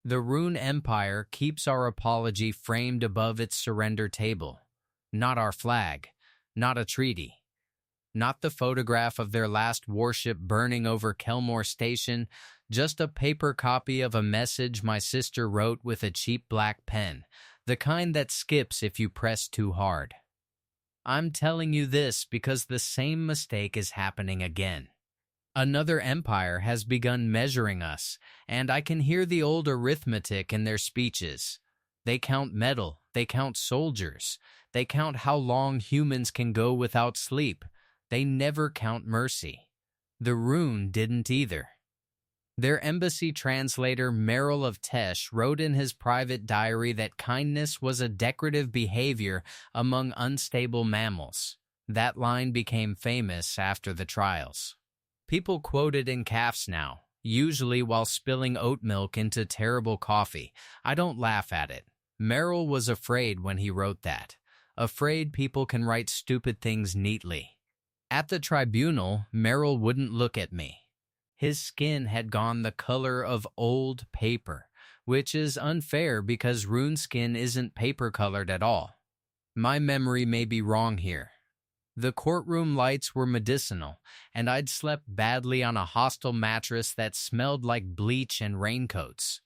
The Ruun Empire keeps our apology framed above its surrender table. Not our flag, not a treaty, not the photograph of their last warship burning over Kelmore Station, just a paper copy of a message my sister wrote with a cheap black pen, the kind that skips if you press too hard. I'm telling you this because the same mistake is happening again. Another empire has begun measuring us, and I can hear the old arithmetic in their speeches. They count metal, they count soldiers, they count how long humans can go without sleep. They never count mercy. The Ruun didn't either. Their embassy translator Merrill of Tesh wrote in his private diary that kindness was a decorative behavior among unstable mammals. That line became famous after the trials. People quote it in cafes now, usually while spilling oat milk into terrible coffee. I don't laugh at it. Merrill was afraid when he wrote that. Afraid people can write stupid things neatly. At the tribunal, Merrill wouldn't look at me. His skin had gone the color of old paper, which is unfair because Ruun skin isn't paper-colored at all. My memory may be wrong here. The courtroom lights were medicinal, and I'd slept badly on a hostile mattress that smelled like bleach and raincoats.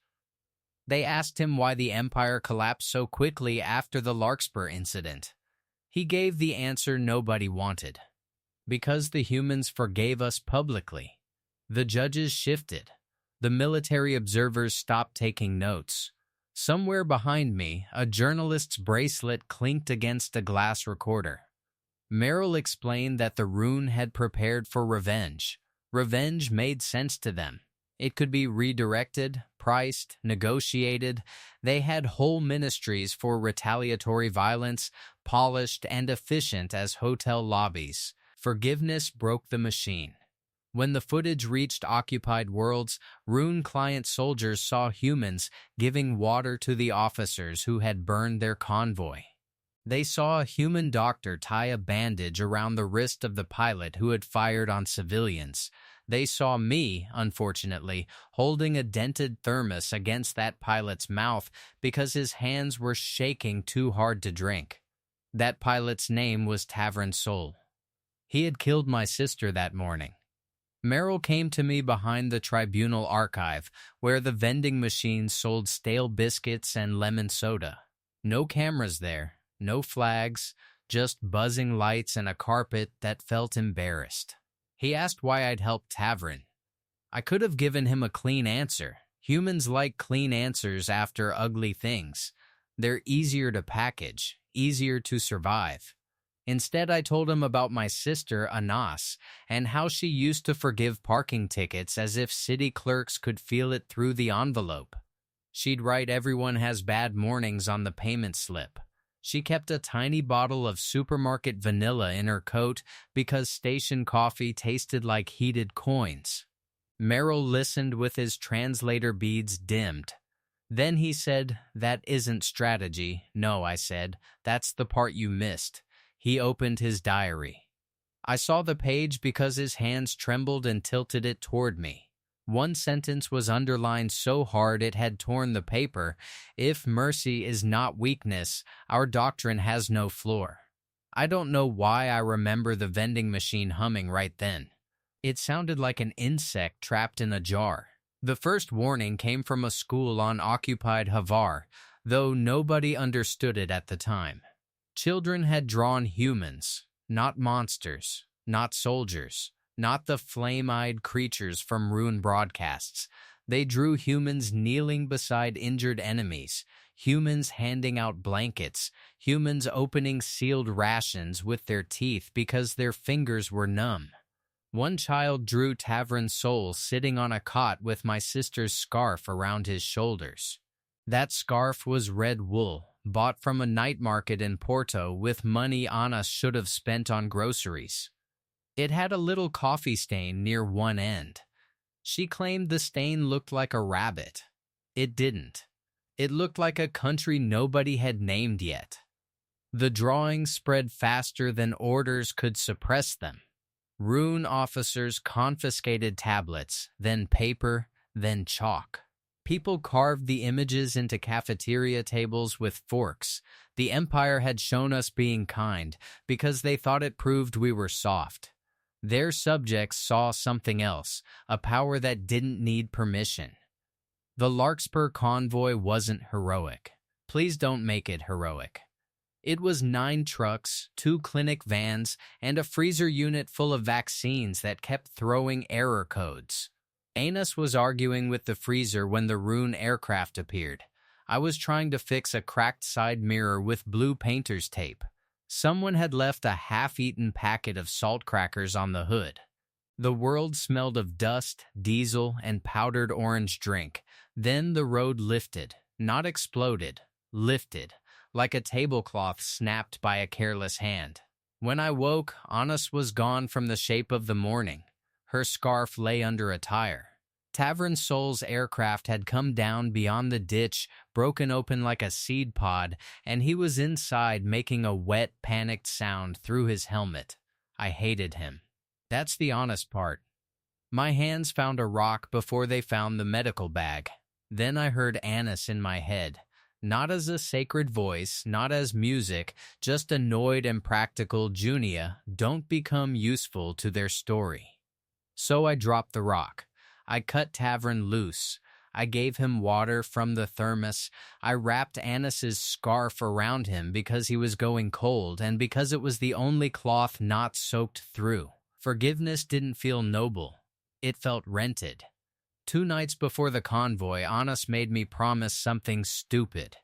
They asked him why the Empire collapsed so quickly after the Larkspur incident. He gave the answer nobody wanted. Because the humans forgave us publicly. The judges shifted. The military observers stopped taking notes. Somewhere behind me, a journalist's bracelet clinked against a glass recorder. Merrill explained that the Ruun had prepared for revenge. Revenge made sense to them. It could be redirected, priced, negotiated. They had whole ministries for retaliatory violence, polished and efficient as hotel lobbies. Forgiveness broke the machine. When the footage reached occupied worlds, Ruun client soldiers saw humans giving water to the officers who had burned their convoy. They saw a human doctor tie a bandage around the wrist of the pilot who had fired on civilians. They saw me, unfortunately, holding a dented thermos against that pilot's mouth because his hands were shaking too hard to drink. That pilot's name was Tavern Soul. He had killed my sister that morning. Merrill came to me behind the tribunal archive, where the vending machines sold stale biscuits and lemon soda. No cameras there, no flags, just buzzing lights and a carpet that felt embarrassed. He asked why I'd helped Tavern. I could have given him a clean answer. Humans like clean answers after ugly things. They're easier to package, easier to survive. Instead, I told him about my sister, Anas, and how she used to forgive parking tickets as if city clerks could feel it through the envelope. She'd write "everyone has bad mornings" on the payment slip. She kept a tiny bottle of supermarket vanilla in her coat because station coffee tasted like heated coins. Merrill listened with his translator beads dimmed. Then he said, "That isn't strategy." "No," I said, "that's the part you missed." He opened his diary. I saw the page because his hands trembled and tilted it toward me. One sentence was underlined so hard it had torn the paper. "If mercy is not weakness, our doctrine has no floor." I don't know why I remember the vending machine humming right then. It sounded like an insect trapped in a jar. The first warning came from a school on occupied Havar, though nobody understood it at the time. Children had drawn humans, not monsters, not soldiers, not the flame-eyed creatures from Ruun broadcasts. They drew humans kneeling beside injured enemies, humans handing out blankets, humans opening sealed rations with their teeth because their fingers were numb. One child drew Tavern Soul sitting on a cot with my sister's scarf around his shoulders. That scarf was red wool, bought from a night market in Porto with money Anna should have spent on groceries. It had a little coffee stain near one end. She claimed the stain looked like a rabbit. It didn't. It looked like a country nobody had named yet. The drawings spread faster than orders could suppress them. Ruun officers confiscated tablets, then paper, then chalk. People carved the images into cafeteria tables with forks. The Empire had shown us being kind because they thought it proved we were soft. Their subjects saw something else, a power that didn't need permission. The Larkspur convoy wasn't heroic. Please don't make it heroic. It was 9 trucks, 2 clinic vans, and a freezer unit full of vaccines that kept throwing error codes. Anus was arguing with the freezer when the Ruun aircraft appeared. I was trying to fix a cracked side mirror with blue painter's tape. Someone had left a half-eaten packet of salt crackers on the hood. The world smelled of dust, diesel, and powdered orange drink. Then the road lifted, not exploded, lifted, like a tablecloth snapped by a careless hand. When I woke, Anus was gone from the shape of the morning. Her scarf lay under a tire. Tavern Soul's aircraft had come down beyond the ditch, broken open like a seed pod, and he was inside making a wet, panicked sound through his helmet. I hated him. That's the honest part. My hands found a rock before they found the medical bag. Then I heard Anus in my head. Not as a sacred voice, not as music, just annoyed and practical Junia don't become useful to their story. So I dropped the rock. I cut Tavern loose. I gave him water from the thermos. I wrapped Anus's scarf around him because he was going cold and because it was the only cloth not soaked through. Forgiveness didn't feel noble. It felt rented. 2 nights before the convoy, Anus made me promise something stupid.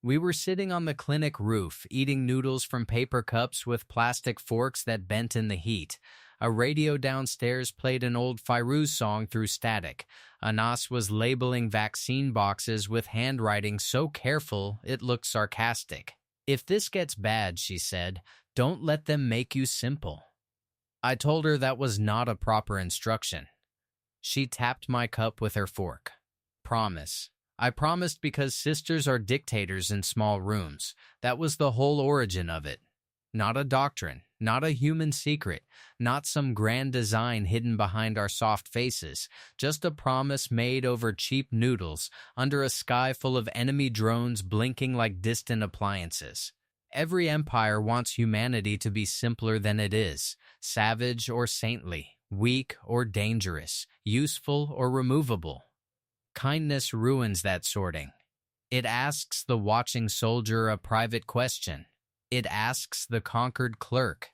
We were sitting on the clinic roof, eating noodles from paper cups with plastic forks that bent in the heat. A radio downstairs played an old Fairuz song through static. Anas was labeling vaccine boxes with handwriting so careful it looked sarcastic. "If this gets bad," she said, "don't let them make you simple." I told her that was not a proper instruction. She tapped my cup with her fork. Promise. I promised because sisters are dictators in small rooms. That was the whole origin of it. Not a doctrine, not a human secret, not some grand design hidden behind our soft faces, just a promise made over cheap noodles under a sky full of enemy drones blinking like distant appliances. Every empire wants humanity to be simpler than it is, savage or saintly, weak or dangerous, useful or removable. Kindness ruins that sorting. It asks the watching soldier a private question. It asks the conquered clerk.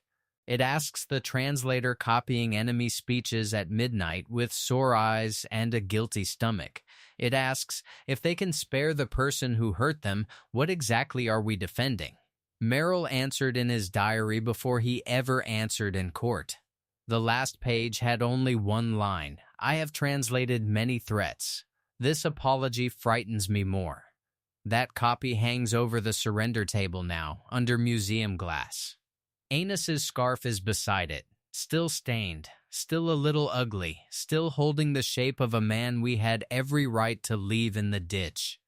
It asks the translator copying enemy speeches at midnight with sore eyes and a guilty stomach. It asks, if they can spare the person who hurt them, what exactly are we defending? Merrill answered in his diary before he ever answered in court. The last page had only one line. I have translated many threats. This apology frightens me more. That copy hangs over the surrender table now, under museum glass. Anus's scarf is beside it, still stained, still a little ugly, still holding the shape of a man we had every right to leave in the ditch.